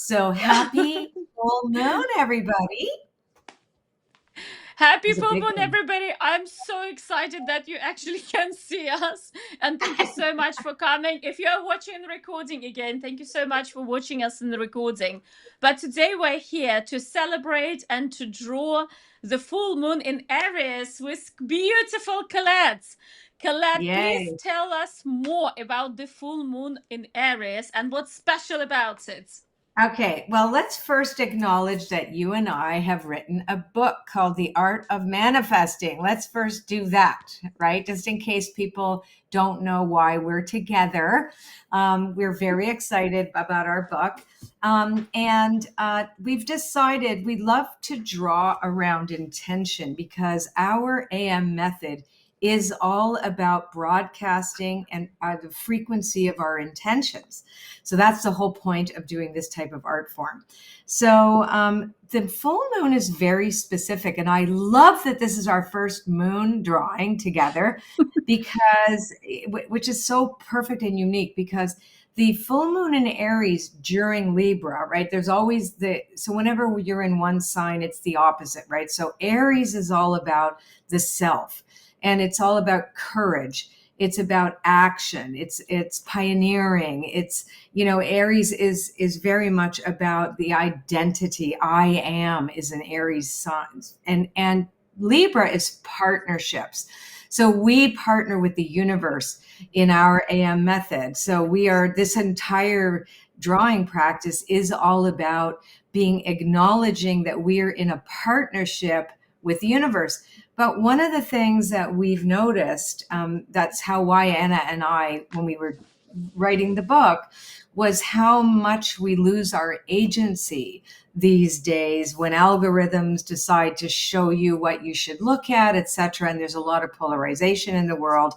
So happy full moon, everybody. Happy It's a full big moon, one. everybody. I'm so excited that you actually can see us. And thank you so much for coming. If you're watching the recording again, thank you so much for watching us in the recording. But today we're here to celebrate and to draw the full moon in Aries with beautiful Colette. Colette, please Yay. tell us more about the full moon in Aries and what's special about it. Okay, well, let's first acknowledge that you and I have written a book called The Art of Manifesting. Let's first do that, right? Just in case people don't know why we're together. We're very excited about our book. And we've decided we love to draw around intention because our AM method is all about broadcasting and the frequency of our intentions. So that's the whole point of doing this type of art form. So the full moon is very specific. And I love that this is our first moon drawing together because, which is so perfect and unique because the full moon in Aries during Libra, right? There's always so whenever you're in one sign, it's the opposite, right? So Aries is all about the self and it's all about courage. It's about action. It's pioneering. It's, Aries is very much about the identity. I am is an Aries sign, and Libra is partnerships. So we partner with the universe in our AM method. So this entire drawing practice is all about acknowledging that we're in a partnership with the universe. But one of the things that we've noticed, that's how Anna and I, when we were writing the book, was how much we lose our agency these days when algorithms decide to show you what you should look at, etc. And there's a lot of polarization in the world.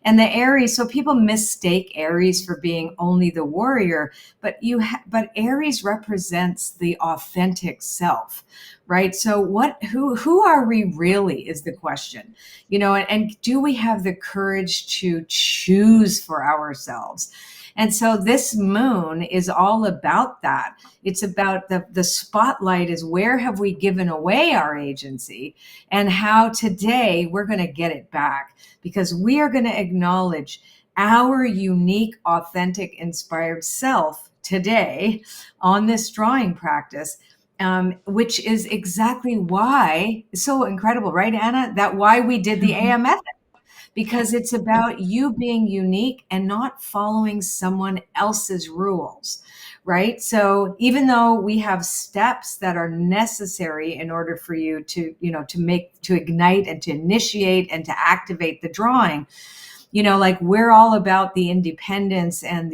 And the Aries, so people mistake Aries for being only the warrior, but but Aries represents the authentic self, right? So who are we really is the question, and do we have the courage to choose for ourselves? And so this moon is all about that. It's about the spotlight is where have we given away our agency and how today we're going to get it back because we are going to acknowledge our unique, authentic, inspired self today on this drawing practice, which is exactly why it's so incredible, right, Anna? That why we did the AM method, because it's about you being unique and not following someone else's rules, right? So even though we have steps that are necessary in order for you to, to ignite and to initiate and to activate the drawing, like we're all about the independence and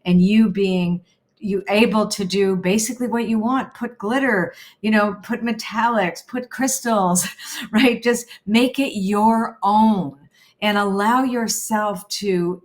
you being you able to do basically what you want, put glitter, put metallics, put crystals, right? Just make it your own and allow yourself to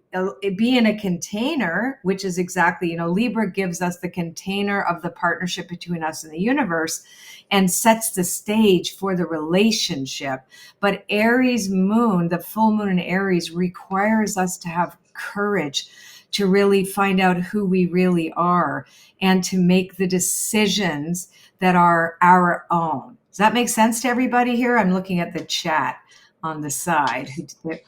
be in a container, which is exactly, Libra gives us the container of the partnership between us and the universe and sets the stage for the relationship. But Aries moon, the full moon in Aries, requires us to have courage to really find out who we really are and to make the decisions that are our own. Does that make sense to everybody here? I'm looking at the chat on the side. Oh,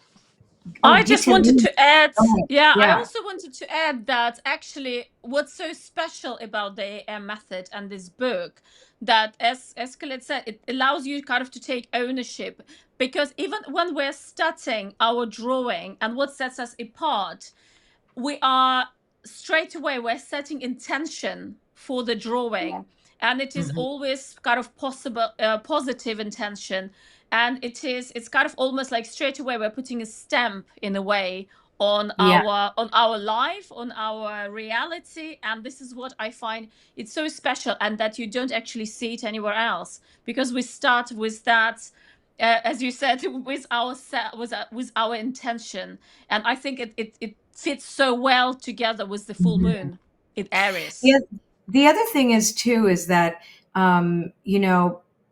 I just wanted Gita. to add, Oh, yeah, I yeah. also wanted to add that actually what's so special about the AM method and this book, that as Colette said, it allows you kind of to take ownership, because even when we're starting our drawing and what sets us apart, we are straight away we're setting intention for the drawing, and it is Mhm. always kind of possible positive intention, and it's kind of almost like straight away we're putting a stamp in a way Yeah. on our life, on our reality. And this is what I find it's so special, and that you don't actually see it anywhere else, because we start with that, as you said, with with our intention. And I think it fits so well together with the full Mhm. moon in Aries. Yeah. The other thing is too is that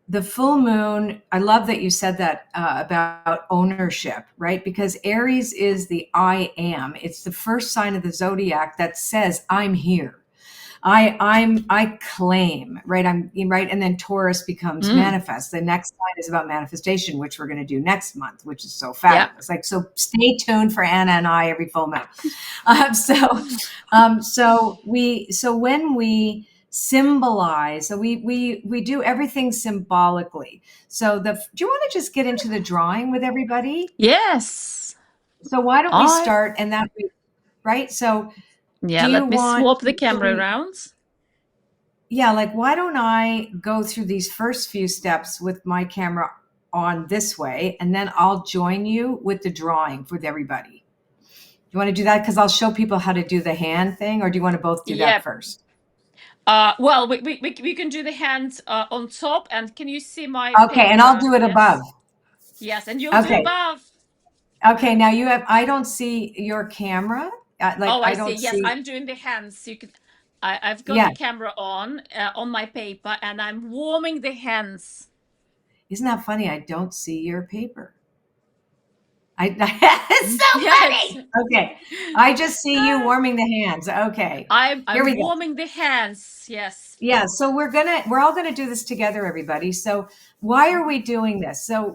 the full moon. I love that you said that about ownership, right? Because Aries is the I am. It's the first sign of the zodiac that says I'm here. I claim, right? I'm right. And then Taurus becomes Mm. manifest. The next sign is about manifestation, which we're going to do next month, which is so Yeah. fabulous. Like, so stay tuned for Anna and I every full moon. So when we symbolize, so we do everything symbolically. So do you want to just get into the drawing with everybody? Yes. So why don't we I start and that we, right? So do Yeah, you let me want, swap the so camera around. yeah, like why don't I go through these first few steps with my camera on this way, and then I'll join you with the drawing with everybody. You want to do that? Because I'll show people how to do the hand thing, or do you want to both do that Yep. first? Well, we can do the hands on top, and can you see my Okay, and I'll paper? do it above. Yes. Yes, and you'll do Okay. above. Okay, now you have, I don't see your camera. Like, Oh, I I see. don't Yes, see, I'm doing the hands. You can. I've got yeah. the camera on my paper, and I'm warming the hands. Isn't that funny? I don't see your paper. It's so Yes. funny. Okay. I just see you warming the hands. Okay. Here I'm we go. warming the hands. Yes. Yeah, so we're all gonna do this together, everybody. So why are we doing this? So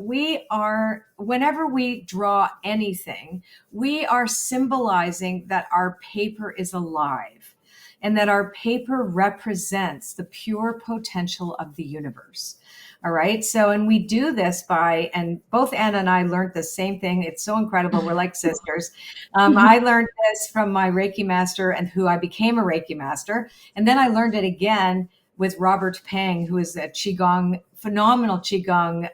whenever we draw anything, we are symbolizing that our paper is alive and that our paper represents the pure potential of the universe. All right. So, and we do this and both Anna and I learned the same thing. It's so incredible. We're like sisters. I learned this from my Reiki master and who I became a Reiki master. And then I learned it again with Robert Pang, who is a phenomenal Qigong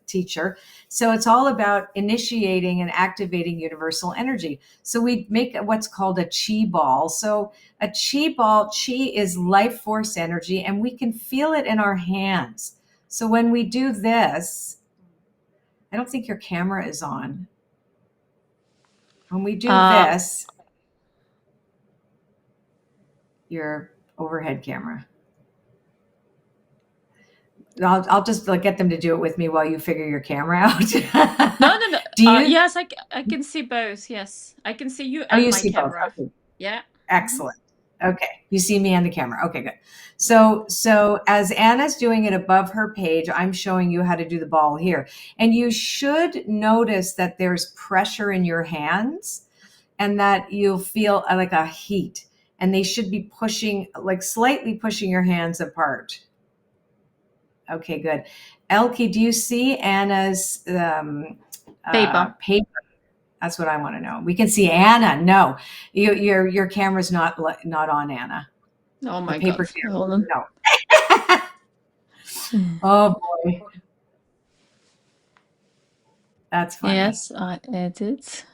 teacher. So it's all about initiating and activating universal energy. So we make what's called a Qi ball. So a Qi ball, Qi is life force energy, and we can feel it in our hands. So when we do this, I don't think your camera is on. When we do this, your overhead camera. I'll just like get them to do it with me while you figure your camera out. No. Do you? Yes, I can see both. Yes, I can see you Oh, and you my see both. camera. Okay. Yeah. Excellent. Okay. You see me and the camera. Okay, good. So as Anna's doing it above her page, I'm showing you how to do the ball here. And you should notice that there's pressure in your hands and that you'll feel like a heat, and they should be pushing, like slightly pushing your hands apart. Okay, good. Elke, do you see Anna's Paper. paper? That's what I want to know. We can see Anna. No, your camera's not on, Anna. Oh The my paper God. Hold on. camera. No. Oh boy, that's funny. Yes, I edit.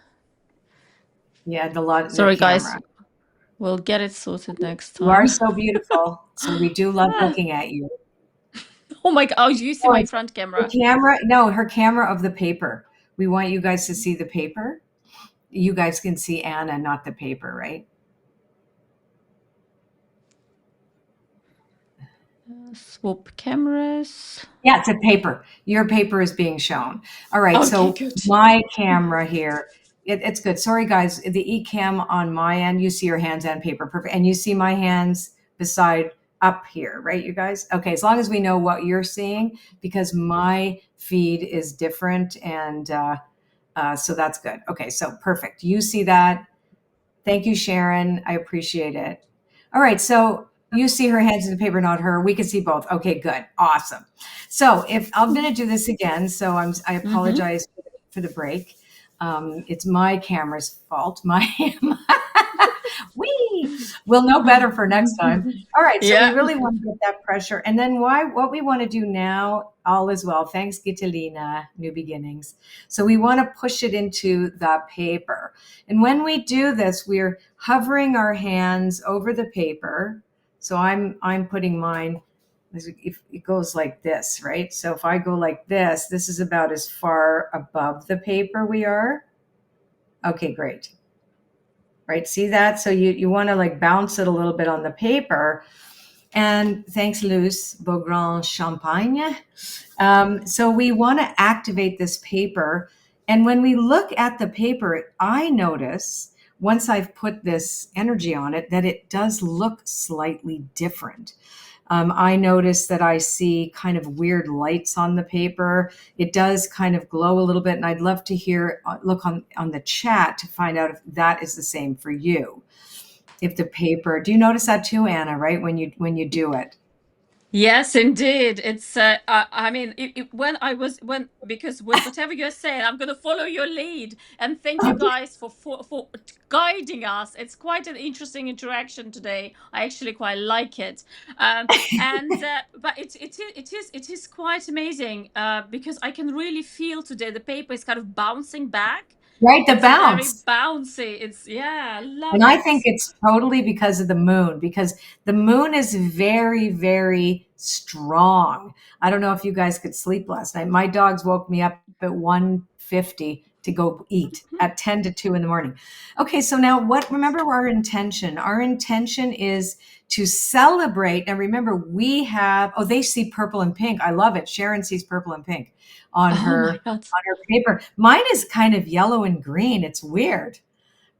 Yeah, the Sorry, guys. camera. We'll get it sorted next You are time. so beautiful. So we do love looking at you. Oh my God. Oh, you see Oh, my it's front the camera. camera. No, her camera of the paper. We want you guys to see the paper. You guys can see Anna, not the paper, right? Swap cameras. Yeah, it's a paper. Your paper is being shown. All right. Okay, So good. my camera here, it's good. Sorry, guys. The eCam on my end, you see your hands and paper. Perfect. And you see my hands beside up here, right, you guys? Okay. As long as we know what you're seeing, because my feed is different. And so that's good. Okay. So perfect. You see that. Thank you, Sharon. I appreciate it. All right. So you see her hands in the paper, not her. We can see both. Okay, good. Awesome. So if I'm going to do this again, so I apologize for the break. It's my camera's fault. We'll know better for next time. All right. So we Yeah. really want to get that pressure. And then what we want to do now, all is well. Thanks, Gitalina, New Beginnings. So we want to push it into the paper. And when we do this, we're hovering our hands over the paper. So I'm putting mine, if it goes like this, right? So if I go like this is about as far above the paper we are. Okay, great. Right, see that? So you want to like bounce it a little bit on the paper. And thanks, Luce Beaugrand Champagne. So we want to activate this paper. And when we look at the paper, I notice once I've put this energy on it, that it does look slightly different. I notice that I see kind of weird lights on the paper. It does kind of glow a little bit, and I'd love to hear look on the chat to find out if that is the same for you. If the paper, do you notice that too, Anna? Right when you do it. Yes, indeed. It's I mean, when because whatever you're saying, I'm going to follow your lead, and thank you guys for guiding us. It's quite an interesting interaction today. I actually quite like it. And but it is quite amazing because I can really feel today the paper is kind of bouncing back. Right, the It's very bounce. bouncy. It's yeah, I And love I think it. it's totally because of the moon, because the moon is very, very strong. I don't know if you guys could sleep last night. My dogs woke me up at 1:50 to go eat at 10 to 2 in the morning. Okay, so now remember our intention. Our intention is to celebrate. And remember, they see purple and pink. I love it. Sharon sees purple and pink on Oh my her God. on her paper. Mine is kind of yellow and green. It's weird,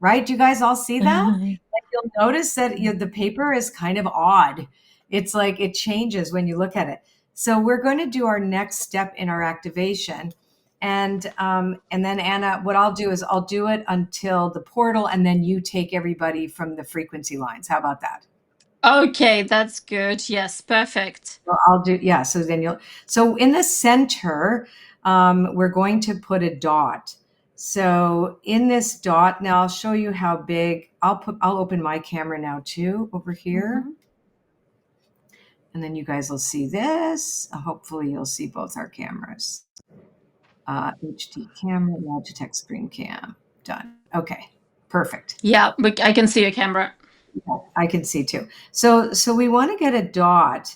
right? Do you guys all see that? Like you'll notice that the paper is kind of odd. It's like it changes when you look at it. So we're going to do our next step in our activation. And then Anna, what I'll do is I'll do it until the portal, and then you take everybody from the frequency lines. How about that? Okay, that's good. Yes, perfect. So I'll do, yeah. So in the center, we're going to put a dot. So in this dot, now I'll show you how big. I'll open my camera now too over here, Mhm. and then you guys will see this. Hopefully, you'll see both our cameras. HD camera, Logitech Screen Cam, done. Okay, perfect. Yeah, I can see your camera. I can see too. So we want to get a dot.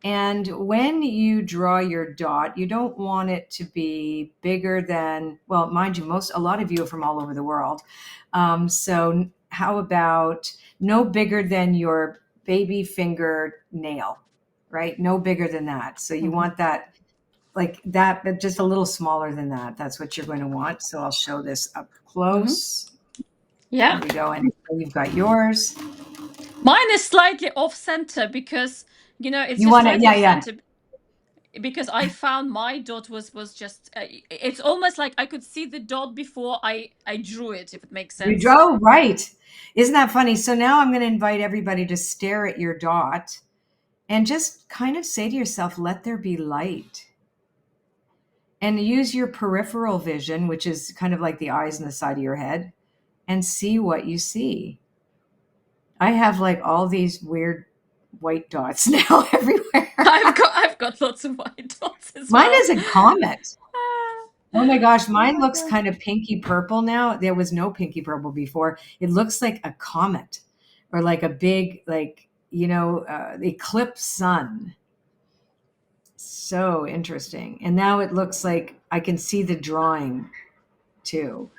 And when you draw your dot, you don't want it to be bigger than, well, mind you, a lot of you are from all over the world. So how about no bigger than your baby finger nail, right? No bigger than that. So you Mhm. want that like that, but just a little smaller than that. That's what you're going to want. So I'll show this up Mhm. close. There Yeah. we go. And you've got yours. Mine is slightly off center because it's You just want to, slightly yeah, off yeah. center because I found my dot was just it's almost like I could see the dot before I drew it, if it makes You sense. drove right. Isn't that funny? So now I'm going to invite everybody to stare at your dot and just kind of say to yourself, let there be light. And use your peripheral vision, which is kind of like the eyes on the side of your head, and see what you see. I have like all these weird white dots now everywhere. I've got lots of white dots as Mine well. is a comet. Ah, Oh my gosh, oh mine my looks God. kind of pinky purple now. There was no pinky purple before. It looks like a comet or like a big, like, eclipse sun. So interesting. And now it looks like I can see the drawing too.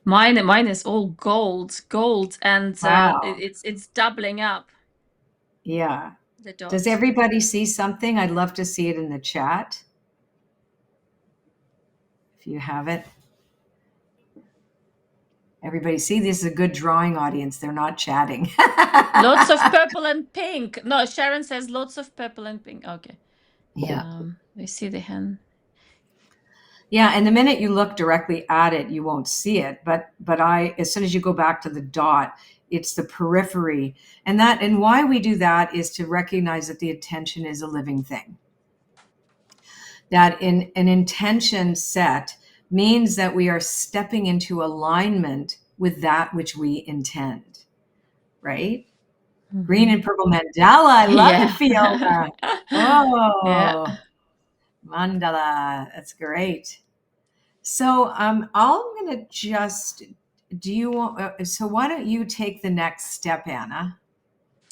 Mine is all gold, and Wow. it's doubling up Yeah. the Does dot. everybody see something? I'd love to see it in the chat if you have it. Everybody see this is a good drawing audience. They're not chatting. Lots of purple and pink. No, Sharon says lots of purple and pink. Okay. Yeah. We see the hen. Yeah, and the minute you look directly at it, you won't see it. But as soon as you go back to the dot, it's the periphery. And why we do that is to recognize that the attention is a living thing. That in an intention set means that we are stepping into alignment with that which we intend, right? Green Mhm. and purple mandala. I love it, Yeah. Fiona. Yeah. Oh, mandala. That's great. So I'm going to just, do you want, so why don't you take the next step, Anna?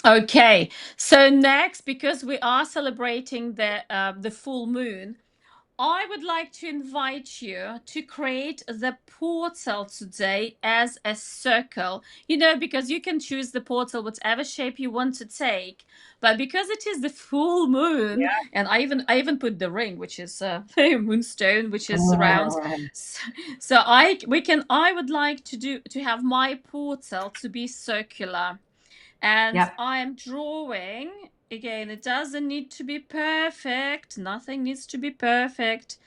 Okay. So next, because we are celebrating the full moon, I would like to invite you to create the portal today as a circle. Because you can choose the portal whatever shape you want to take. But because it is the full moon, and I even put the ring, which is moonstone, which is round. Uh, So, so I would like to have my portal to be circular. And yep. I'm drawing. Again, it doesn't need to be perfect. Nothing needs to be perfect.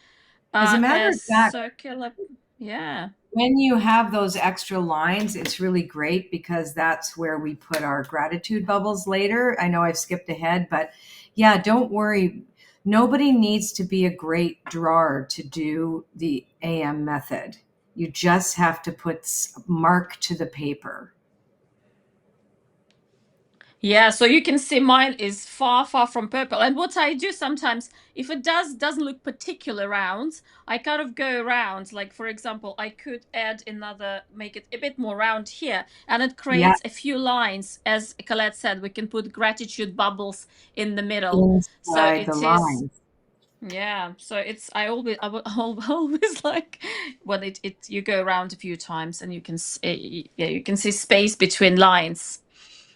As a matter A of fact, circular. Yeah. when you have those extra lines, it's really great because that's where we put our gratitude bubbles later. I know I've skipped ahead, but yeah, don't worry. Nobody needs to be a great drawer to do the AM method. You just have to put mark to the paper. Yeah, so you can see mine is far, far from purple. And what I do sometimes, if it doesn't look particular round, I kind of go around. Like for example, I could add another, make it a bit more round here, and it Yeah, creates a few lines. As Colette said, we can put gratitude bubbles in the middle. So inside the it is, lines. yeah. So it's I will always like when it you go around a few times and you can yeah, you can see space between lines.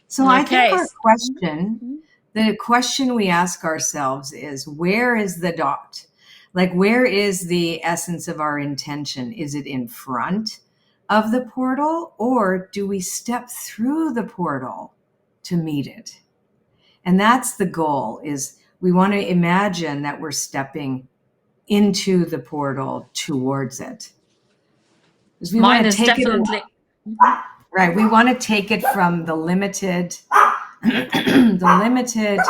So I think Okay. our question, Mhm. the question we ask ourselves is, where is the dot? Like, where is the essence of our intention? Is it in front of the portal, or do we step through the portal to meet it? And that's the goal, is we want to imagine that we're stepping into the portal towards it. Because we Mine want to is take it, definitely. Mhm. right? We want to take it from the limited, the limited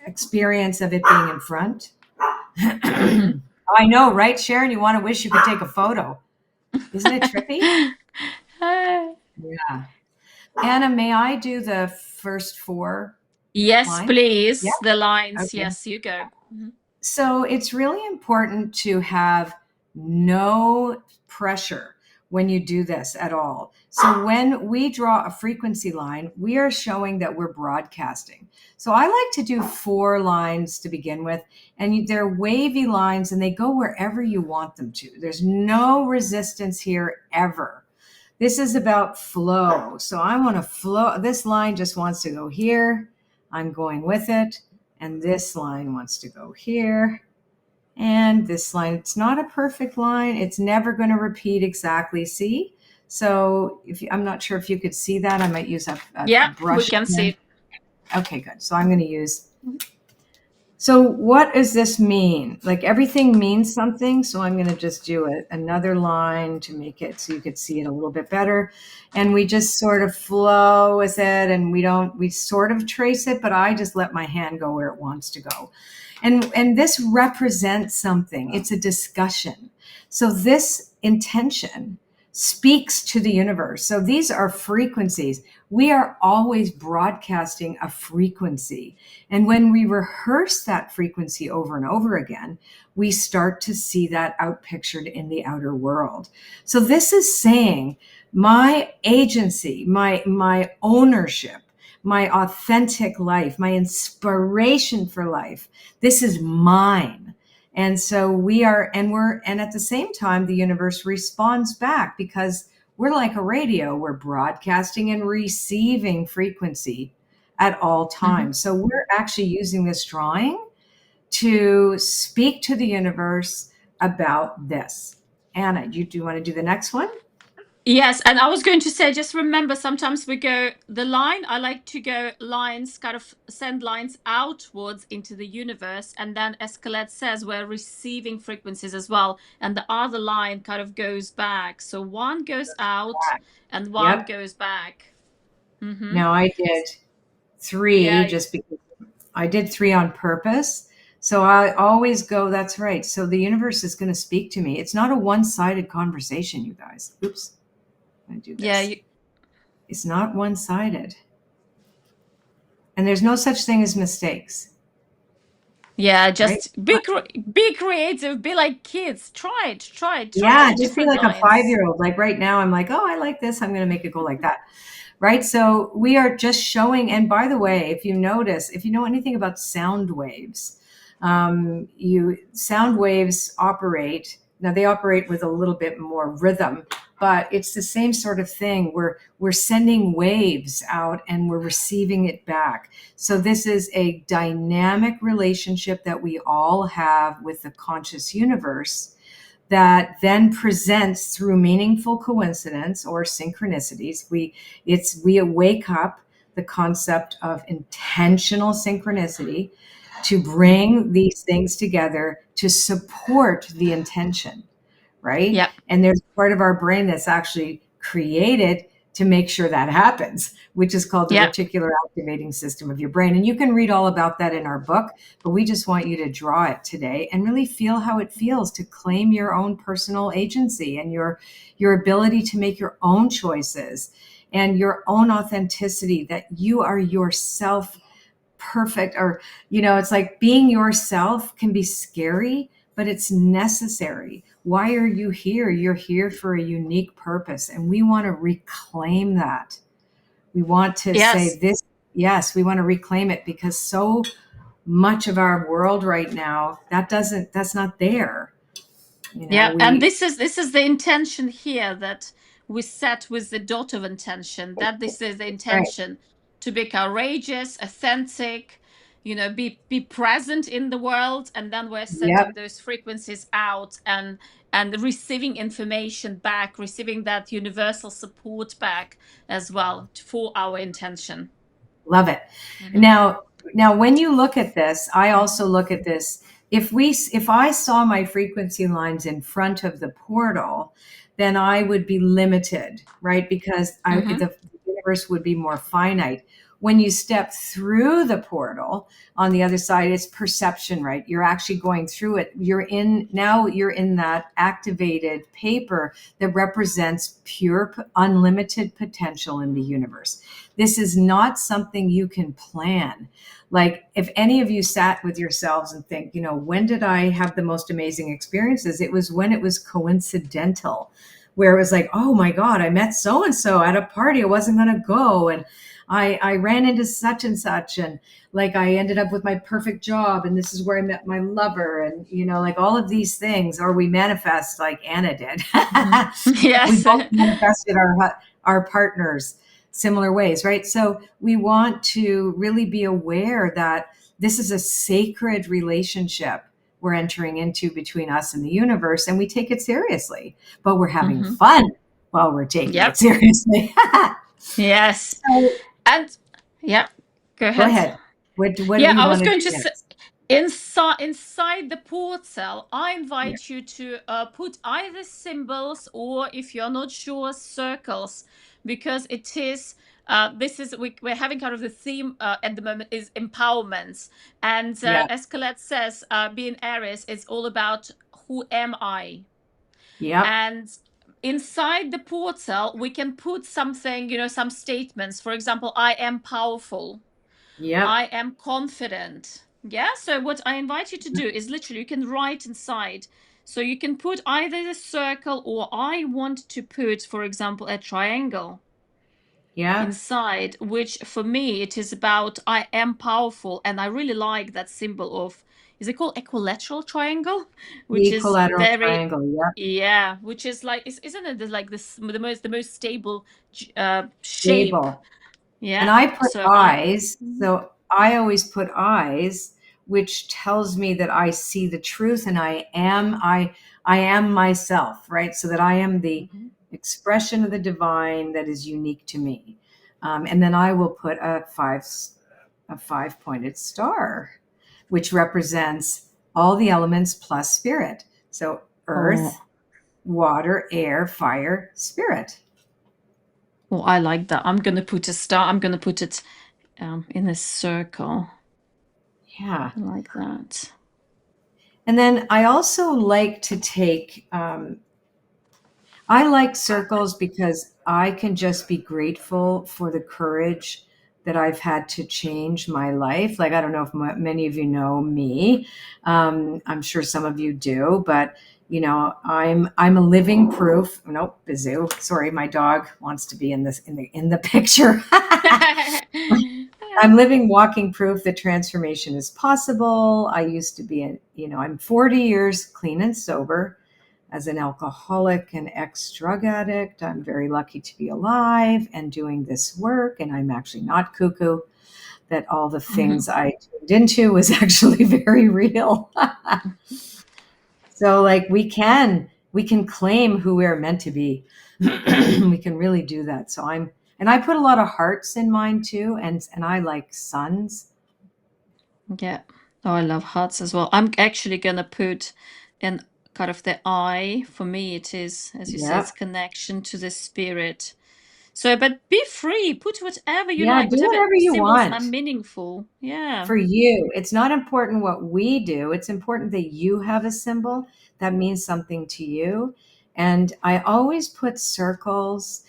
experience of it being in front. Mhm. I know, right, Sharon? You want to wish you could take a photo. Isn't it trippy? Yeah. Anna, may I do the first four Yes, lines? Yeah. please. The lines. Okay. Yes, you go. Mhm. So it's really important to have no pressure when you do this at all. So when we draw a frequency line, we are showing that we're broadcasting. So I like to do 4 lines to begin with, and they're wavy lines and they go wherever you want them to. There's no resistance here ever. This is about flow. So I want to flow. This line just wants to go here. I'm going with it. And this line wants to go here. And this line, it's not a perfect line. It's never going to repeat exactly. See? So I'm not sure if you could see that. I might use a Yeah, we brush can see again. it. Okay, good. So I'm going to use. So what does this mean? Like everything means something. So I'm going to just do another line to make it so you could see it a little bit better. And we just sort of flow with it, and we sort of trace it, but I just let my hand go where it wants to go. And this represents something. It's a discussion. So this intention speaks to the universe. So these are frequencies. We are always broadcasting a frequency. And when we rehearse that frequency over and over again, we start to see that outpictured in the outer world. So this is saying my agency, my ownership, my authentic life, my inspiration for life, this is mine. And so and at the same time, the universe responds back because we're like a radio. We're broadcasting and receiving frequency at all Mhm. times. So we're actually using this drawing to speak to the universe about this. Anna, do you want to do the next one? Yes, and I was going to say, just remember, sometimes we go the line. I like to go lines, kind of send lines outwards into the universe, and then, as Colette says, we're receiving frequencies as well, and the other line kind of goes back. So one goes out, and one Yep. goes back. Mm-hmm. Now I did 3 Yeah, just because I did 3 on purpose. So I always go, that's right. So the universe is going to speak to me. It's not a one-sided conversation, you guys. Oops. I'm going to do yeah, this. It's not one-sided. And there's no such thing as mistakes, yeah. right? Just be creative, be like kids. Try Yeah, the just be different like a lines. 5-year-old. Like right now, I'm like, oh, I like this. I'm going to make it go like that. Right. So we are just showing. And by the way, if you notice, if you know anything about sound waves, Sound waves operate. Now they operate with a little bit more rhythm, but it's the same sort of thing. We're sending waves out and we're receiving it back. So this is a dynamic relationship that we all have with the conscious universe that then presents through meaningful coincidence or synchronicities. We wake up the concept of intentional synchronicity to bring these things together to support the intention, right? Yeah. And there's part of our brain that's actually created to make sure that happens, which is called the Yeah. reticular activating system of your brain. And you can read all about that in our book, but we just want you to draw it today and really feel how it feels to claim your own personal agency and your ability to make your own choices and your own authenticity, that you are yourself perfect. Or, it's like being yourself can be scary, but it's necessary. Why are you here? You're here for a unique purpose, and we want to reclaim that. We want to say Yes. this. Yes, we want to reclaim it, because so much of our world right now, that's not there. Yeah, and We this is the intention here that we set with the dot of intention. That this is the right. intention to be courageous, authentic, be present in the world, and then we're Yep. sending those frequencies out and receiving information back, receiving that universal support back as well for our intention. Love it. Mhm. Now, when you look at this, I also look at this. If I saw my frequency lines in front of the portal, then I would be limited, right? Because Mhm. the universe would be more finite. When you step through the portal on the other side, it's perception, right? You're actually going through it. You're in that activated paper that represents pure, unlimited potential in the universe. This is not something you can plan. Like, if any of you sat with yourselves and think, when did I have the most amazing experiences? It was when it was coincidental, where it was like, oh my God, I met so and so at a party I wasn't going to go. And I ran into such and such. And like, I ended up with my perfect job. And this is where I met my lover. And, like all of these things, or we manifest like Anna did. Mhm. We Yes. both manifested our partners similar ways, right? So we want to really be aware that this is a sacred relationship we're entering into between us and the universe, and we take it seriously, but we're having Mhm. fun while we're taking it Yep. seriously. Yes. So And yeah, go go ahead. ahead. What do Yeah, we I want was to do going to say, next? inside the portal, I Yeah. invite you to put either symbols, or if you're not sure, circles, because it is this is we're having kind of the theme at the moment is empowerment, and Yeah. as Colette says, being Aries, it's all about who am I, Yep. and inside the portal we can put something, some statements. For example, I am powerful. Yep. I am confident. Yeah. So what I invite you to do is literally you can write inside. So you can put either the circle, or I want to put, for example, a triangle Yeah. inside, which for me it is about I am powerful. And I really like that symbol of, is it called equilateral triangle? Which is Equilateral very, triangle. Yep. yeah, which is like, isn't it like this the most stable shape? Stable. And Yeah. I put So I. eyes. So I always put eyes, which tells me that I see the truth, and I am myself, right? So that I am the Mhm. expression of the divine that is unique to me. And then I will put a five pointed star, which represents all the elements plus spirit. So Oh. earth, water, air, fire, spirit. Oh, I like that. I'm gonna put a star. I'm gonna put it in a circle. Yeah. I like that. And then I also like to take, I like circles because I can just be grateful for the courage that I've had to change my life. Like, I don't know if many of you know me. I'm sure some of you do, but I'm a living proof. Nope, Bazoo. Sorry, my dog wants to be in the picture. I'm living walking proof that transformation is possible. I used to be, I'm 40 years clean and sober as an alcoholic and ex-drug addict. I'm very lucky to be alive and doing this work. And I'm actually not cuckoo, that all the things I tuned into was actually very real. So like we can claim who we're meant to be. We can really do that. And I put a lot of hearts in mine too, and I like suns. Yeah. Oh, I love hearts as well. I'm actually gonna put in kind of the eye. For me, it is, as you say, Yeah. it's connection to the spirit. So, but be free. Put whatever you Yeah, like, do whatever whatever you symbols are want meaningful. Yeah. for you. It's not important what we do. It's important that you have a symbol that means something to you. And I always put circles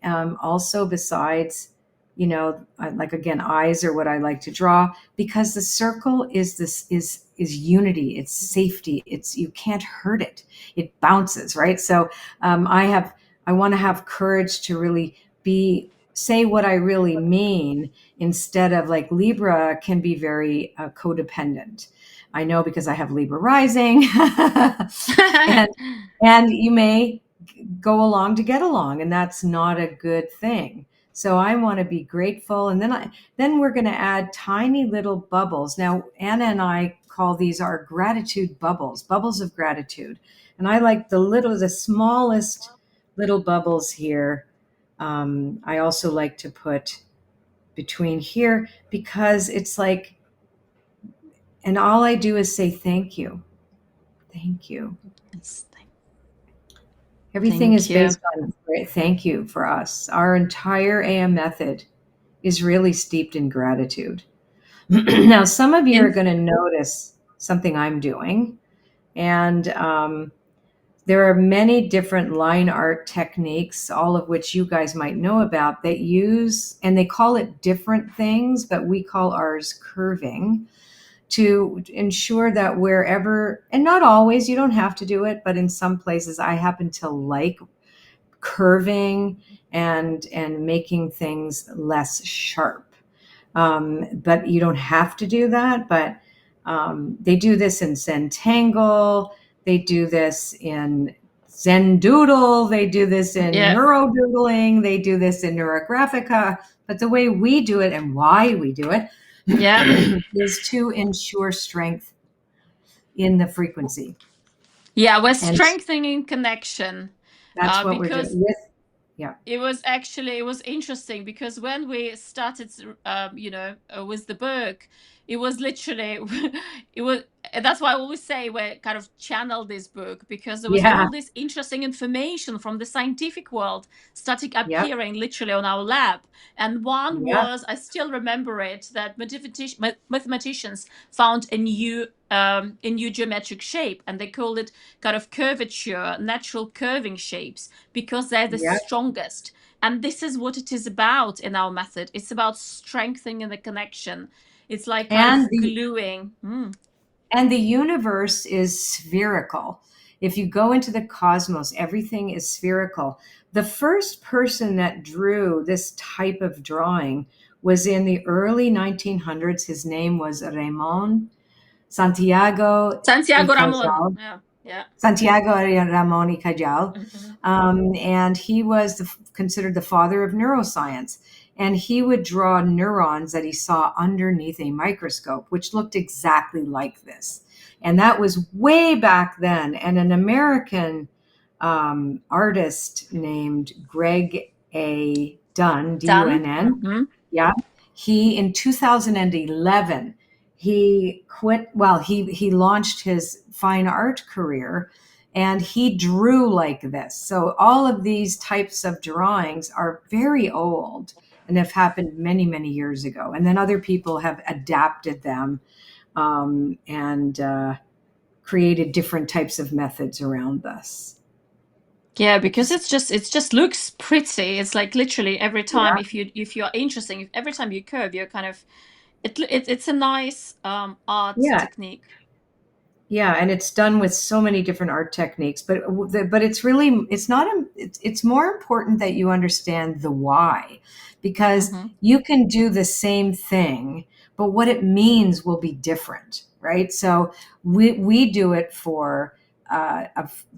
also besides, like again, eyes are what I like to draw, because the circle is unity, it's safety, it's you can't hurt it, it bounces, right? So I want to have courage to really be say what I really mean, instead of like Libra can be very codependent. I know because I have Libra rising. and and you may go along to get along, and that's not a good thing. So I want to be grateful, and then we're going to add tiny little bubbles. Now Anna and I call these our gratitude bubbles, bubbles of gratitude. And I like the smallest little bubbles here. I also like to put between here, because it's like, and all I do is say thank you, thank you. Yes, Everything is thank you. based on thank you for us. Our entire AM method is really steeped in gratitude. Now, some of you are In going to notice something I'm doing, and there are many different line art techniques, all of which you guys might know about, that use, and they call it different things, but we call ours curving, to ensure that wherever, and not always, you don't have to do it, but in some places I happen to like curving and making things less sharp. But you don't have to do that. But they do this in Zentangle. They do this in Zen Doodle. They do this in yeah, Neuro Doodling. They do this in Neurographica. But the way we do it and why we do it yeah, is to ensure strength in the frequency. yeah. We're And strengthening connection, that's what we're because doing with, yeah, it was interesting because when we started with the book, it was literally it was that's why I always say we kind of channel this book, because there was yeah, all this interesting information from the scientific world starting yep, appearing literally on our lap. And one yeah, was, I still remember it, that mathematicians found a new geometric shape, and they called it kind of curvature, natural curving shapes, because they're the yeah. strongest. And this is what it is about in our method. It's about strengthening the connection. It's like kind And of the gluing. And the universe is spherical. If you go into the cosmos, everything is spherical. The first person that drew this type of drawing was in the early 1900s. His name was Ramon Santiago Santiago y Ramon. Cajal. Yeah, yeah. Santiago Ramon y Cajal. Hmm. And he was considered the father of neuroscience. And he would draw neurons that he saw underneath a microscope, which looked exactly like this. And that was way back then. And an American artist named Greg A. Dunn, Done. Dunn, Hmm. yeah, he in 2011 he quit. Well, he launched his fine art career, and he drew like this. So all of these types of drawings are very old and have happened many, many years ago. And then other people have adapted them, and created different types of methods around this. Yeah, because Just, it just looks pretty. It's like literally every time, yeah, if you're interesting, if every time you curve, you're kind of it's a nice art yeah. technique. Yeah, and it's done with so many different art techniques, but it's really it's not it's more important that you understand the why, because Mm-hmm. you can do the same thing, but what it means will be different, right? So we do it for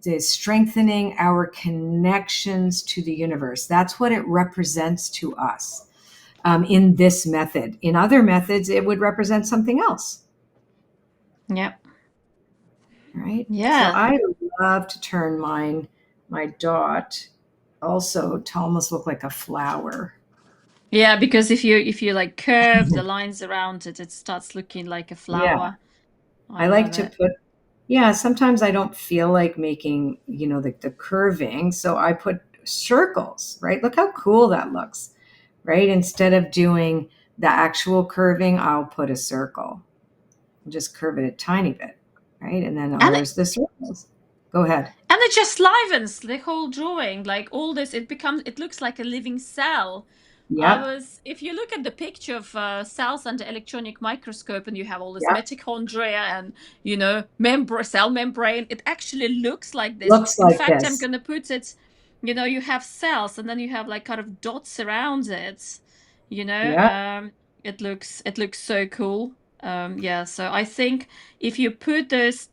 the strengthening our connections to the universe. That's what it represents to us, in this method. In other methods, it would represent something else. Yeah. Right. So Yeah. I love to turn my dot also to almost look like a flower. Yeah, because if you like curve the lines around it, it starts looking like a Yeah. flower. I I like love to it. put, yeah, sometimes I don't feel like making, the curving. So I put circles, right? Look how cool that looks, right? Instead of doing the actual curving, I'll put a circle. Just curve it a tiny bit, right? And then, oh, And there's the circles. Go ahead. And it just livens the whole drawing. Like all this, it looks like a living cell. Yep. If you look at the picture of cells under electronic microscope and you have all this Yep. mitochondria and, cell membrane, it actually looks like this. Looks In like fact, I'm this. going to put it, you have cells and then you have like kind of dots around it, you know, Yep. um, it looks so cool. Yeah, so I think if you put those,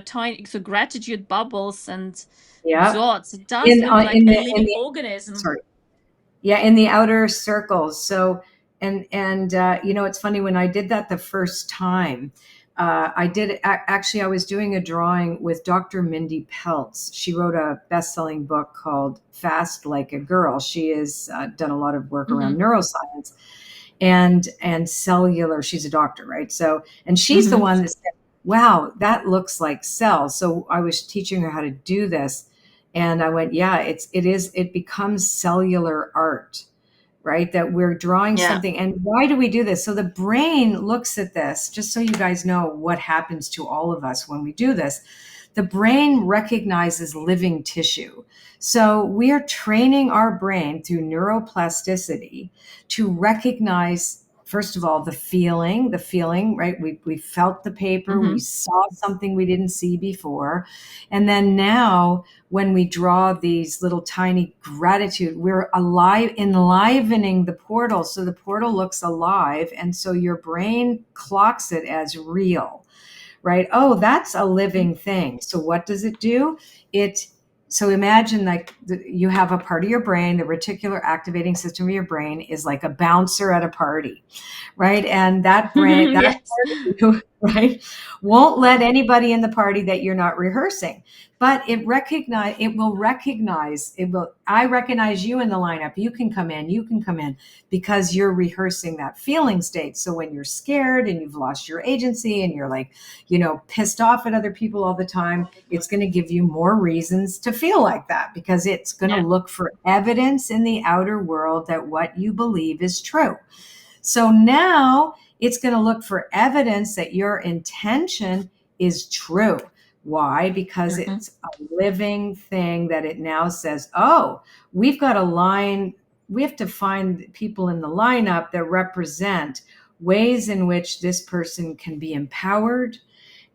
tiny, so gratitude bubbles and Yep. dots, it does look like In a in living the organism. sorry, yeah, in the outer circles. So, and it's funny, when I did that the first time. Actually, I was doing a drawing with Dr. Mindy Peltz. She wrote a best-selling book called Fast Like a Girl. She has done a lot of work around Mm-hmm. neuroscience and cellular. She's a doctor, right? So, and she's the Mm-hmm. one that said, wow, that looks like cells. So I was teaching her how to do this, and I went, yeah, it becomes cellular art, right? That we're drawing Yeah. something. And why do we do this? So the brain looks at this, just so you guys know what happens to all of us when we do this. The brain recognizes living tissue. So we are training our brain through neuroplasticity to recognize, first of all, the feeling, right? We felt the paper, we Mm-hmm. saw something we didn't see before. And then now, when we draw these little tiny gratitude, we're enlivening the portal. So the portal looks alive. And so your brain clocks it as real, right? Oh, that's a living thing. So what does it do? It so imagine, like, you have a part of your brain, the reticular activating system of your brain is like a bouncer at a party, right? And that Yes. part of you, right, won't let anybody in the party that you're not rehearsing. But I recognize you in the lineup. You can come in, because you're rehearsing that feeling state. So when you're scared and you've lost your agency and you're like, pissed off at other people all the time, it's going to give you more reasons to feel like that, because it's going to Yeah. look for evidence in the outer world that what you believe is true. So now it's going to look for evidence that your intention is true. Why? Because Mm-hmm. it's a living thing that it now says, oh, we've got a line. We have to find people in the lineup that represent ways in which this person can be empowered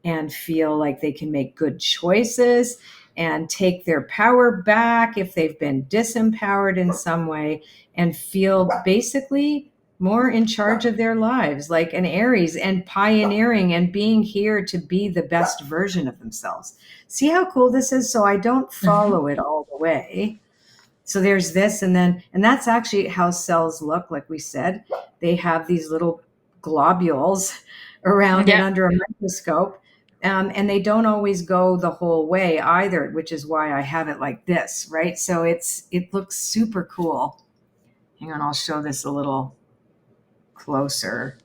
and feel like they can make good choices and take their power back if they've been disempowered in some way, and feel basically more in charge of their lives, like an Aries, and pioneering and being here to be the best version of themselves. See how cool this is? So I don't Mm-hmm. follow it all the way. So there's this, and that's actually how cells look. Like we said, they have these little globules around it Yeah. under a microscope. And they don't always go the whole way either, which is why I have it like this, right? So it looks super cool. Hang on, I'll show this a little closer.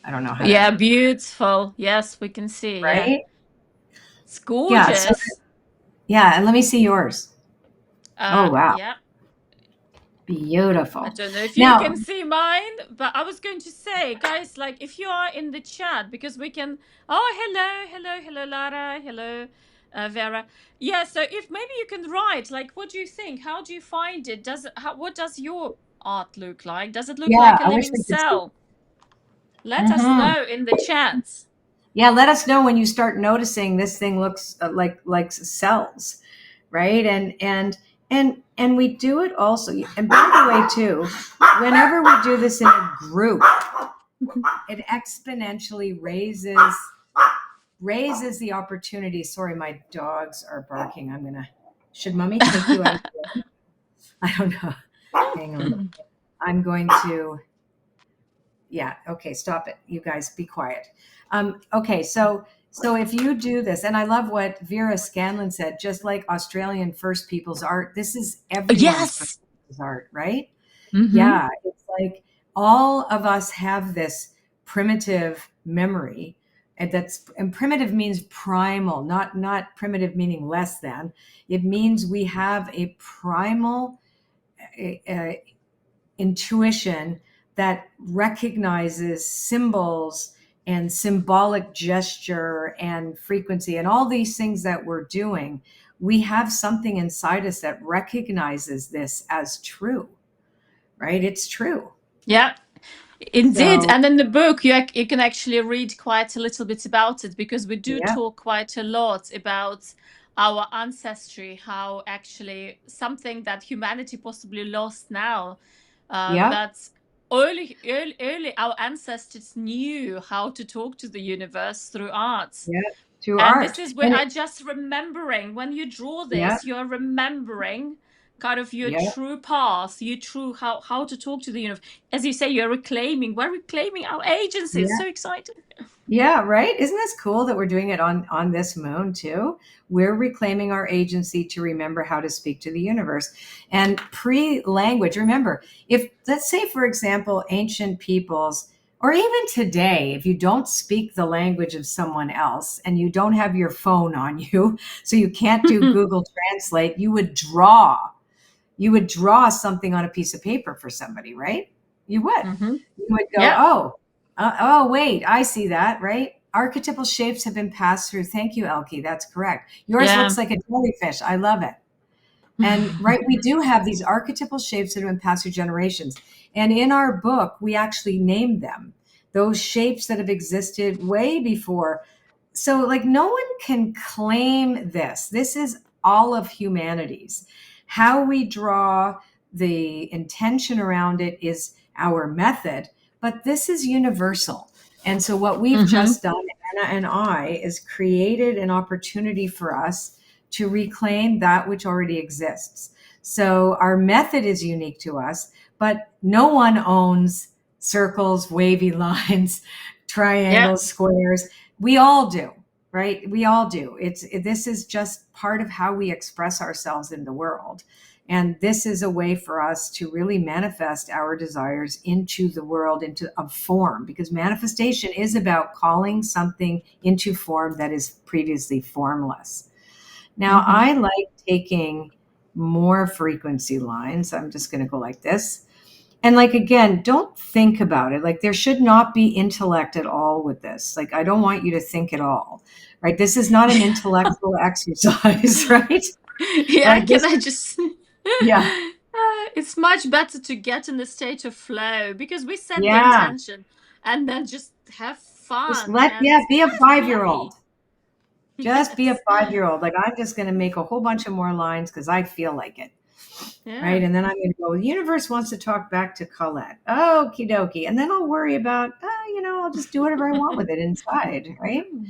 I don't know how to, Yeah. Beautiful. Yes, we can see. Yeah. right? It's Yeah. So gorgeous. yeah, and let me see yours. Oh wow, Yeah. I beautiful. don't know if you Now, can see mine, but I was going to say, guys, like if you are in the chat, because we can. Oh, hello, Lara, hello, Vera. Yeah, so if maybe you can write, like, what do you think? How do you find it? What does your art look like? Does it look yeah, like a I wish living we could see. cell? Let us Mhm. know in the chat. Yeah, let us know when you start noticing this thing looks like cells, right? And we do it also. And by the way, too, whenever we do this in a group, it exponentially raises the opportunity. Sorry, my dogs are barking. Should mommy take you out? I don't know. Hang on. I'm going to, yeah, okay, stop it. You guys be quiet. Okay, so if you do this, and I love what Vera Scanlon said, just like Australian First Peoples art, this is everyone's First Yes. Peoples art, right? Mm-hmm. Yeah, it's like all of us have this primitive memory, and primitive means primal, not primitive meaning less than. It means we have a primal uh, intuition that recognizes symbols and symbolic gesture and frequency and all these things that we're doing. We have something inside us that recognizes this as true, right? It's true. Yeah. Indeed, So, and in the book you can actually read quite a little bit about it, because we do yeah, talk quite a lot about our ancestry, how actually something that humanity possibly lost now, yeah, but early our ancestors knew how to talk to the universe through art. yeah, to And this art. is where And I just remembering, when you draw yeah, this, you're remembering kind of your yeah, true path, your true how to talk to the universe. As you say, we're reclaiming our agency. It's yeah. so exciting. Yeah, right. Isn't this cool that we're doing it on this moon too? We're reclaiming our agency to remember how to speak to the universe. And pre-language, remember, if let's say for example, ancient peoples or even today, if you don't speak the language of someone else and you don't have your phone on you, so you can't do Google Translate, you would draw. You would draw something on a piece of paper for somebody, right? You would. Mm-hmm. You would go, Yeah, oh, wait, I see that, right? Archetypal shapes have been passed through. Thank you, Elke. That's correct. Yours yeah. looks like a jellyfish. I love it. And right, we do have these archetypal shapes that have been passed through generations. And in our book, we actually named them those shapes that have existed way before. So, like, no one can claim this. This is all of humanity's. How we draw the intention around it is our method, but this is universal. And so, what we've Mm-hmm. just done, Anna and I, is created an opportunity for us to reclaim that which already exists. So, our method is unique to us, but no one owns circles, wavy lines, Yeah. triangles, squares. We all do, right? We all do. This is just part of how we express ourselves in the world. And this is a way for us to really manifest our desires into the world, into a form, because manifestation is about calling something into form that is previously formless. Now, Mm-hmm. I like taking more frequency lines. I'm just going to go like this. And like, again, don't think about it. Like, there should not be intellect at all with this. Like, I don't want you to think at all, right? This is not an intellectual exercise, right? Yeah, Like, can this I is, just yeah, it's much better to get in the state of flow, because we set the yeah. intention and then just have Just fun and be a kind of 5-year-old. play. Just be a Yes. 5-year-old. Like, I'm just going to make a whole bunch of more lines because I feel like it. Yeah. Right. And then I'm going to go, the universe wants to talk back to Colette. Okie dokie. And then I'll worry about, I'll just do whatever I want with it inside. Right. Mm.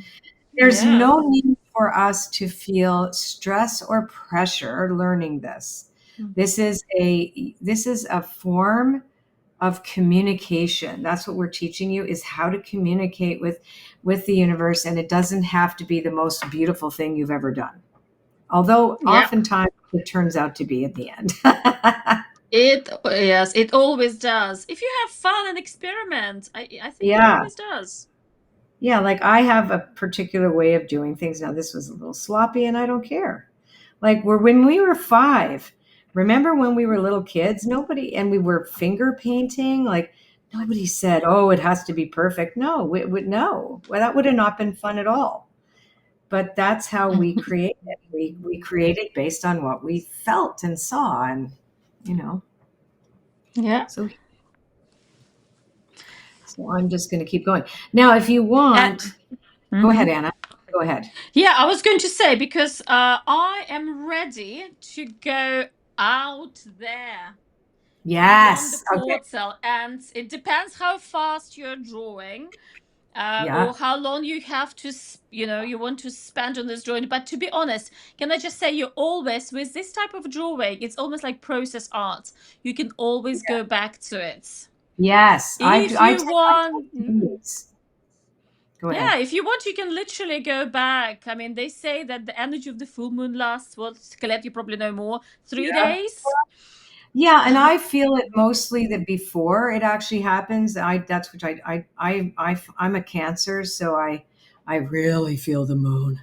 There's Yeah. no need for us to feel stress or pressure learning this. Mhm. This is a form of communication. That's what we're teaching you, is how to communicate with the universe. And it doesn't have to be the most beautiful thing you've ever done. Although Yeah. oftentimes it turns out to be at the end. Yes, it always does. If you have fun and experiment, I think it Yeah. always does. Yeah. Like, I have a particular way of doing things. Now, this was a little sloppy and I don't care. Like, when we were 5, remember when we were little kids, nobody, and we were finger painting, like, nobody said, oh, it has to be perfect. No, it would, no, well, that would have not been fun at all. But that's how we created. We created based on what we felt and saw. And, you know, Yeah. so I'm just going to keep going. Now, if you Uh, want, Go ahead, Mm-hmm. Anna. Go ahead. Yeah, I was going to say because I am ready to go out there beyond the Yes. Okay. portal, and it depends how fast you're drawing, or Yeah. how long you have to, you want to spend on this drawing. But to be honest, can I just say, you always, with this type of drawing, it's almost like process art. You can always go back to it. Yes. If you want, I do these. Go yeah, ahead. if you want, you can literally go back. I mean, they say that the energy of the full moon lasts, well, Colette, you probably know more, 3 days. Yeah, and I feel it mostly that before it actually happens. That's which I'm a Cancer, so I really feel the moon.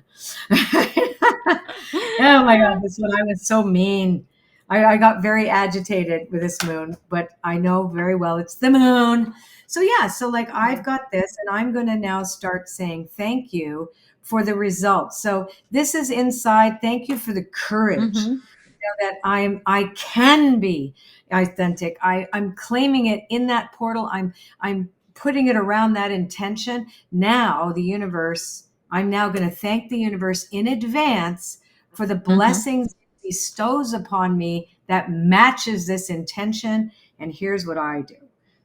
Oh my God, this one I was so mean. I got very agitated with this moon, but I know very well it's the moon. So yeah, so like I've got this, and I'm going to now start saying thank you for the results. So this is inside. Thank you for the courage Mm-hmm. that I can be authentic. I'm claiming it in that portal. I'm putting it around that intention. Now the universe, I'm now going to thank the universe in advance for the Mm-hmm. blessings it bestows upon me that matches this intention. And here's what I do.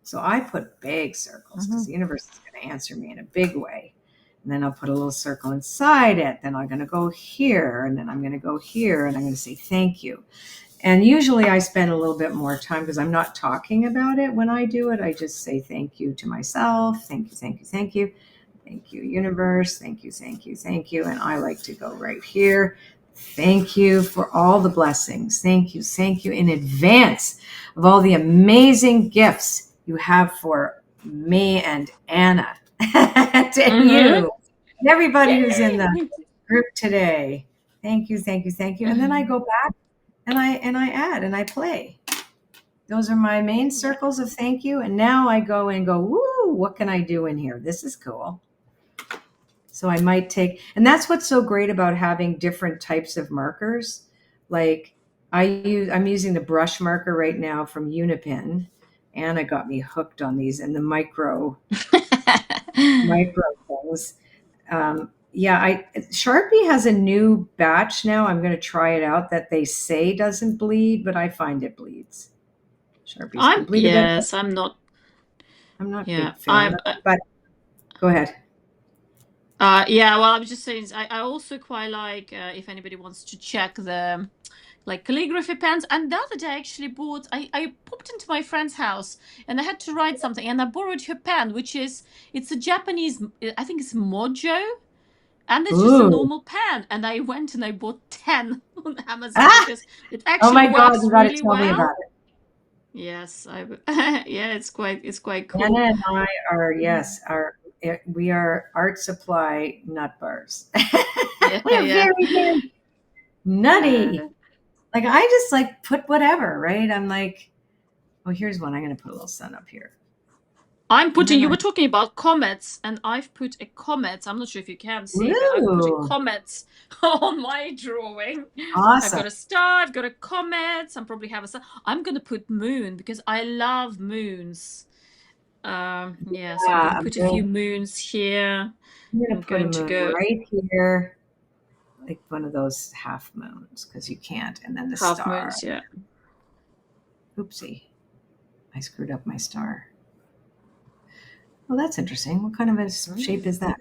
So I put big circles Mm-hmm. because the universe is going to answer me in a big way. And then I'll put a little circle inside it. Then I'm going to go here, and then I'm going to go here, and I'm going to say thank you. And usually I spend a little bit more time because I'm not talking about it when I do it. I just say thank you to myself. Thank you, thank you, thank you. Thank you, universe. Thank you, thank you, thank you. And I like to go right here. Thank you for all the blessings. Thank you in advance of all the amazing gifts you have for me and Anna and Mm-hmm. you and everybody who's in the Yay! group today. Thank you, thank you, thank you. And then I Mm-hmm. go back and I add and I play. Those are my main Yeah. circles of thank you. And now I go and go, woo, what can I do in here? This is cool. So I might take, and that's what's so great about having different types of markers. Like I'm using the brush marker right now from Unipin. Anna got me hooked on these and the micro things. Yeah, Sharpie has a new batch now. I'm going to try it out that they say doesn't bleed, but I find it bleeds. Sharpies can I'm bleed a bit, but yes, I'm not. I'm not a Yeah, big fan of it. But go ahead. yeah. Well, I was just saying, I also quite like, if anybody wants to check the like calligraphy pens. And the other day, I actually bought. I popped into my friend's house and I had to write something, and I borrowed her pen, which is, it's a Japanese. I think it's Mojo, and it's just a Ooh. normal pen. And I went and I bought 10 on Amazon Ah! because it Oh actually my God, you works got to really tell me about well. it. Yes, I. Yeah, it's quite Anna cool. and I are, Mm. yes, we are art supply nut bars. Yeah, We're yeah. very, very nutty. Uh, Like I just like put whatever, right? I'm like, oh, here's one. I'm going to put a little sun up here. I'm And putting, then you were talking about comets, and I've put a comet. I'm not sure if you can see, but I've put a Ooh, comet on my drawing. I've awesome. got a star, I've got a comet, I'm probably have a star. I'm gonna put moon because I love moons. Yeah, so I'm gonna Yeah, put a few moons here. I'm going I'm to put a going to moon go right here, like one of those half moons, because you can't. And then the half star. moons, yeah. Oopsie, I screwed up my star. Well, that's interesting. What kind of a shape is that?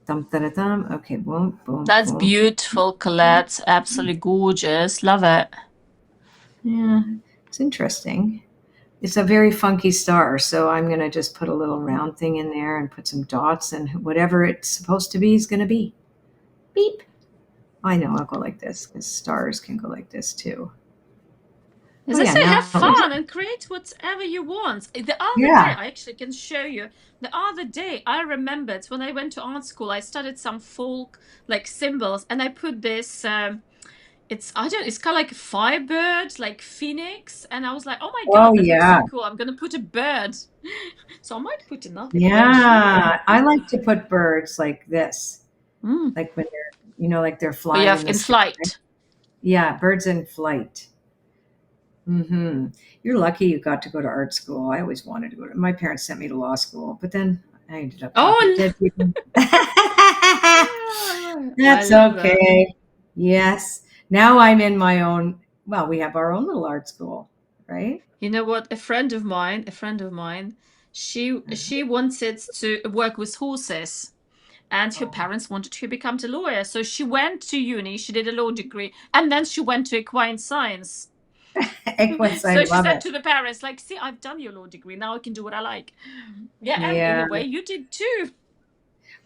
Dum da da dum. Okay, boom, boom, That's boom. beautiful, Colette. Absolutely gorgeous. Love it. Yeah, it's interesting. It's a very funky star, so I'm going to just put a little round thing in there and put some dots, and whatever it's supposed to be is going to be. Beep. I know I'll go like this because stars can go like this too. As Oh I yeah, say, have now it looks. fun and create whatever you want. The other day, Yeah. I actually can show you. The other day, I remembered when I went to art school, I studied some folk like symbols, and I put this. I don't. It's kind of like a firebird, like phoenix, and I was like, oh my Oh god, that looks yeah. so cool. I'm gonna put a bird. So I might put another bird here. Yeah. I like to put birds like this, Mm. like when like they're Oh, you flying have in the in sky. flight. Yeah, birds in flight. You're lucky you got to go to art school. I always wanted to go to. My parents sent me to law school, but then I ended up talking to Oh, dead people. I That's love that. okay. Yes. Now I'm in my own, well, we have our own little art school, right? You know what? A friend of mine, she wanted to work with horses, and her Oh, parents wanted her to become a lawyer. So she went to uni, she did a law degree, and then she went to equine science. equines, I So she love said it. to the parents, like, see, I've done your law degree. Now I can do what I like. Yeah, and in Yeah. a way, you did too.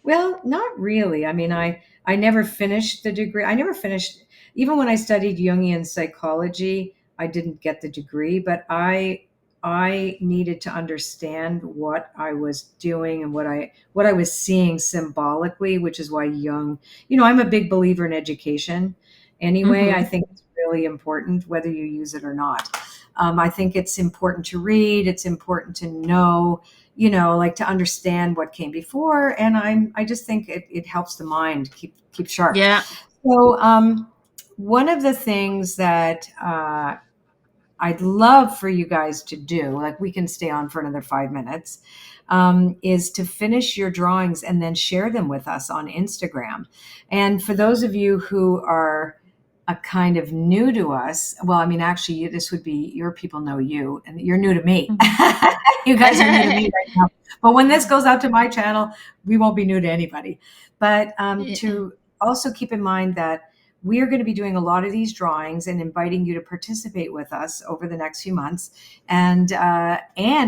Well, not really. I mean, I never finished the degree. I never finished even when I studied Jungian psychology, I didn't get the degree, but I needed to understand what I was doing and what I was seeing symbolically, which is why Jung, I'm a big believer in education anyway. I Mm-hmm. think it's really important whether you use it or not. I think it's important to read, it's important to know, like to understand what came before. And I just think it helps the mind keep sharp. Yeah. So one of the things that I'd love for you guys to do, like we can stay on for another 5 minutes, is to finish your drawings and then share them with us on Instagram. And for those of you who are a kind of new to us, well, I mean, actually, this would be your people know you, and you're new to me. You guys are new to me right now. But when this goes out to my channel, we won't be new to anybody. But Yeah. to also keep in mind that we are going to be doing a lot of these drawings and inviting you to participate with us over the next few months. And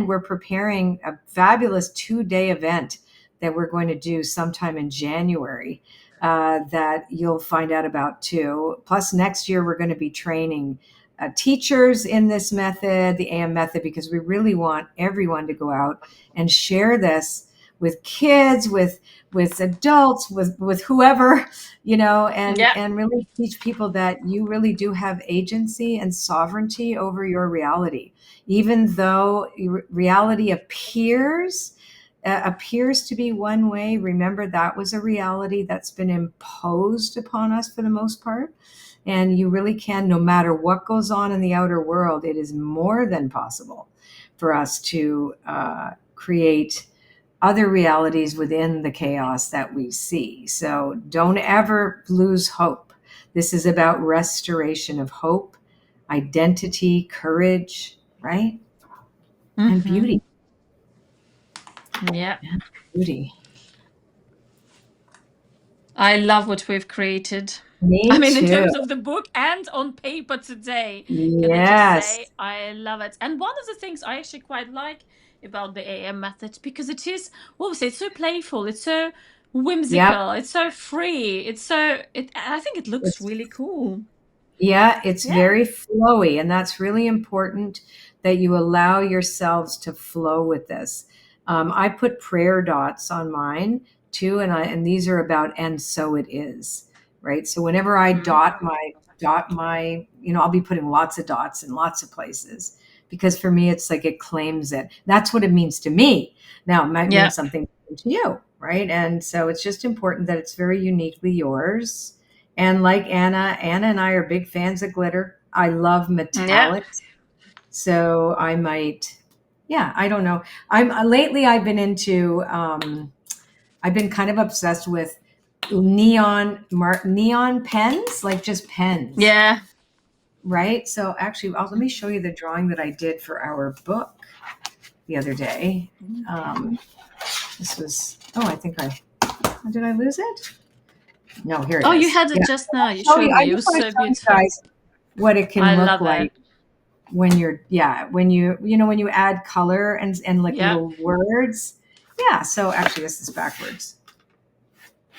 we're preparing a fabulous 2-day event that we're going to do sometime in January that you'll find out about too. Plus, next year we're going to be training teachers in this method, the AM method, because we really want everyone to go out and share this with kids, with adults, with whoever, and Yeah. and really teach people that you really do have agency and sovereignty over your reality, even though reality appears to be one way. Remember, that was a reality that's been imposed upon us for the most part. And you really can, no matter what goes on in the outer world, it is more than possible for us to create other realities within the chaos that we see. So don't ever lose hope. This is about restoration of hope, identity, courage, right? And Mm-hmm. beauty. Yeah. Yeah, beauty. I love what we've created. I Me mean, in too. terms of the book and on paper today, can I just Yes. say I love it? And one of the things I actually quite like about the AM method, because it is, what was it? It's so playful, it's so Yep. whimsical, it's so free, I think it looks It's really cool. Yeah, it's Yeah. very flowy, and that's really important that you allow yourselves to flow with this. I put prayer dots on mine too, and these are about "and so it is," right? So whenever I Mm. dot my, I'll be putting lots of dots in lots of places because for me, it's like it claims it. That's what it means to me. Now, it might mean Yeah. something to you, right? And so it's just important that it's very uniquely yours. And like Anna and I are big fans of glitter. I love Yeah. metallics. So I might, yeah, I don't know. Lately I've been kind of obsessed with neon pens, like just pens, Yeah. right? So actually, let me show you the drawing that I did for our book the other day. Um, this was, I think did I lose it? No, here it Oh, you is. had it Yeah. just now. You Show you. showed I me. It just was want to so show you beautiful. guys what it I can look love it. like when you're, yeah, when you add color and like Yeah. little words. Yeah. So actually this is backwards.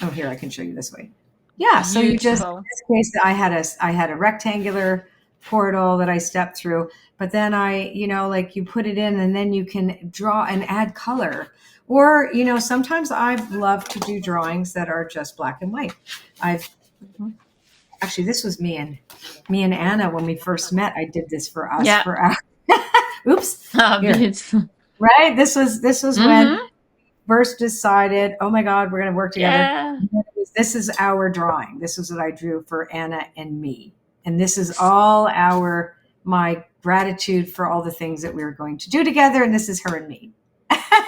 Oh, here, I can show you this way. Yeah. So you just, Beautiful. in this case, I had a rectangular portal that I stepped through, but then like you put it in and then you can draw and add color. Or, sometimes I've loved to do drawings that are just black and white. I've Mhm. Actually, this was me and Anna when we first met. I did this for us Yeah. for our oops, Ah, here, beautiful. right? This was when Mm-hmm. first decided, oh my God, we're going to work together. Yeah. This is our drawing. This is what I drew for Anna and me. And this is all my gratitude for all the things that we were going to do together. And this is her and me.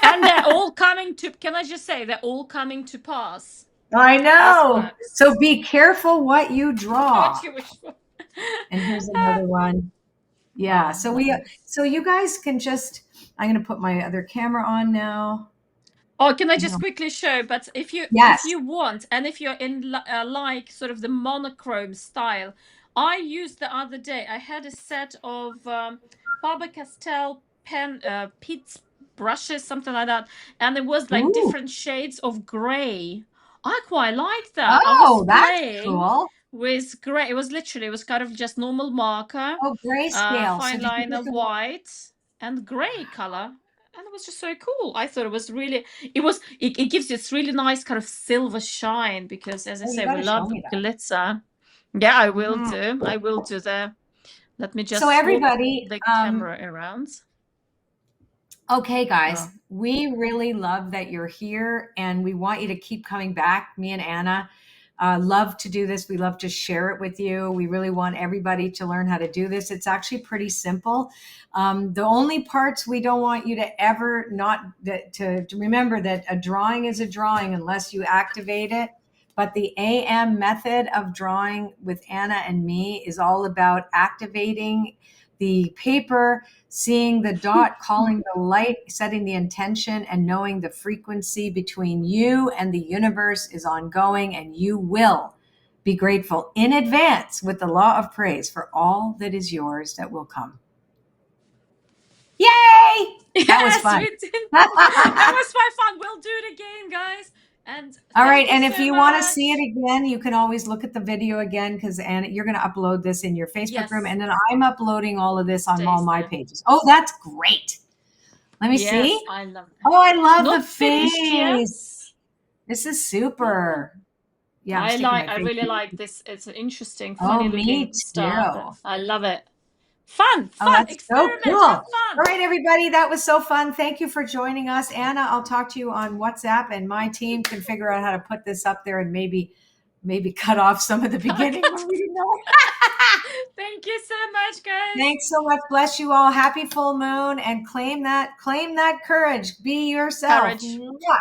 And they're all coming to, can I just say, they're all coming to pass. I This know. So works. be careful what you draw. What you wish for. And here's another one. Yeah. Oh, So nice. so you guys can just, I'm going to put my other camera on now. Oh, can I just quickly show? But if Yes. you want, and if you're in like sort of the monochrome style, I used the other day. I had a set of Faber-Castell pen pits brushes, something like that, and it was like Ooh. different shades of gray. I quite liked that. I was Oh, that's playing cool. with gray. It was kind of just normal marker, Oh, grayscale. So fine did you line get of the, white and gray color. And it was just so cool. I thought it was really, it gives this really nice kind of silver shine because, as I oh, you say, got we to show love me that. glitter. Yeah, I will Mhm. do. I will do that. Let me So just swap everybody, the camera around. okay, guys, Oh, we really love that you're here and we want you to keep coming back. Me and Anna love to do this. We love to share it with you. We really want everybody to learn how to do this. It's actually pretty simple. The only parts we don't want you to ever not to remember that a drawing is a drawing unless you activate it. But the AM method of drawing with Anna and me is all about activating the paper, seeing the dot, calling the light, setting the intention, and knowing the frequency between you and the universe is ongoing, and you will be grateful in advance with the law of praise for all that is yours that will come. Yay! That was yes, fun. we did. That was quite fun. We'll do it again, guys. And All right. thank you And if so you want to see it much. again, you can always look at the video again because and you're going to upload this in your Facebook room. Yes, And then I'm uploading all of this on all stays my there. pages. Oh, that's great. Let me see. Yes, I love it. Oh, I love the Not finished yet. face. This is Yeah. super. Yeah, I'm sticking my I face really in. like this. It's an interesting, Oh, funny me looking star. too. I love it. Fun, Oh, fun, that's so cool. experiment, have All fun. right, everybody. That was so fun. Thank you for joining us. Anna, I'll talk to you on WhatsApp and my team can figure out how to put this up there and maybe cut off some of the beginning when we didn't know. Thank you so much, guys. Thanks so much. Bless you all. Happy full moon and claim that courage. Be yourself. Courage. Mwah.